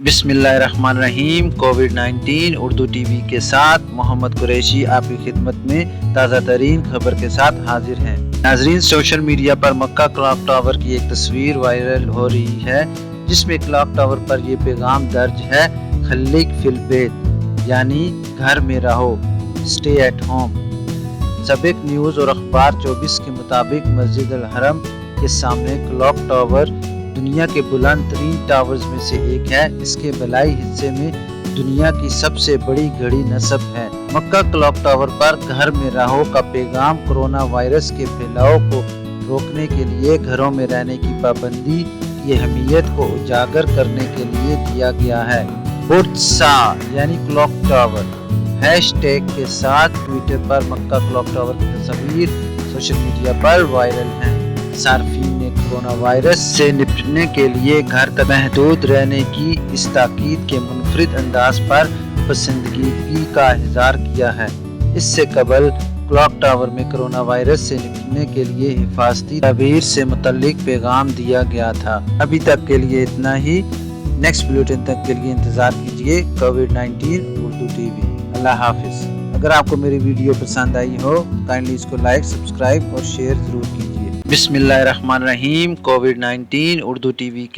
بسم اللہ الرحمن الرحیم۔ کووڈ-19 اردو ٹی وی کے ساتھ محمد قریشی آپ کی خدمت میں تازہ ترین خبر کے ساتھ حاضر ہیں۔ ناظرین، سوشل میڈیا پر مکہ کلاک ٹاور کی ایک تصویر وائرل ہو رہی ہے جس میں کلاک ٹاور پر یہ پیغام درج ہے: خليك في البيت، یعنی گھر میں رہو، اسٹے ایٹ ہوم۔ سابق نیوز اور اخبار 24 کے مطابق مسجد الحرم کے سامنے کلاک ٹاور دنیا کے بلند ترین ٹاورز میں سے ایک ہے۔ اس کے بالائی حصے میں دنیا کی سب سے بڑی گھڑی نصب ہے۔ مکہ کلاک ٹاور پر گھر میں رہو کا پیغام کورونا وائرس کے پھیلاؤ کو روکنے کے لیے گھروں میں رہنے کی پابندی کی اہمیت کو اجاگر کرنے کے لیے دیا گیا ہے۔ بورڈسا یعنی کلاک ٹاور ہیش ٹیگ کے ساتھ ٹویٹر پر مکہ کلاک ٹاور کی تصاویر سوشل میڈیا پر وائرل ہیں۔ صارفین نے کورونا وائرس سے نپٹنے کے لیے گھر تک محدود رہنے کی اس تاکید کے منفرد انداز پر پسندیدگی کا اظہار کیا ہے۔ اس سے قبل کلاک ٹاور میں کورونا وائرس سے نپٹنے کے لیے حفاظتی تدابیر سے متعلق پیغام دیا گیا تھا۔ ابھی تک کے لیے اتنا ہی۔ نیکسٹ بلیٹن تک کے لیے انتظار کیجیے۔ کووڈ-19 اردو ٹی وی۔ اللہ حافظ۔ اگر آپ کو میری ویڈیو پسند آئی ہو کائنڈلی اس کو لائک، سبسکرائب اور شیئر ضرور کیجیے۔ بسم اللہ الرحمن الرحیم۔ کووڈ-19 اردو ٹی وی کے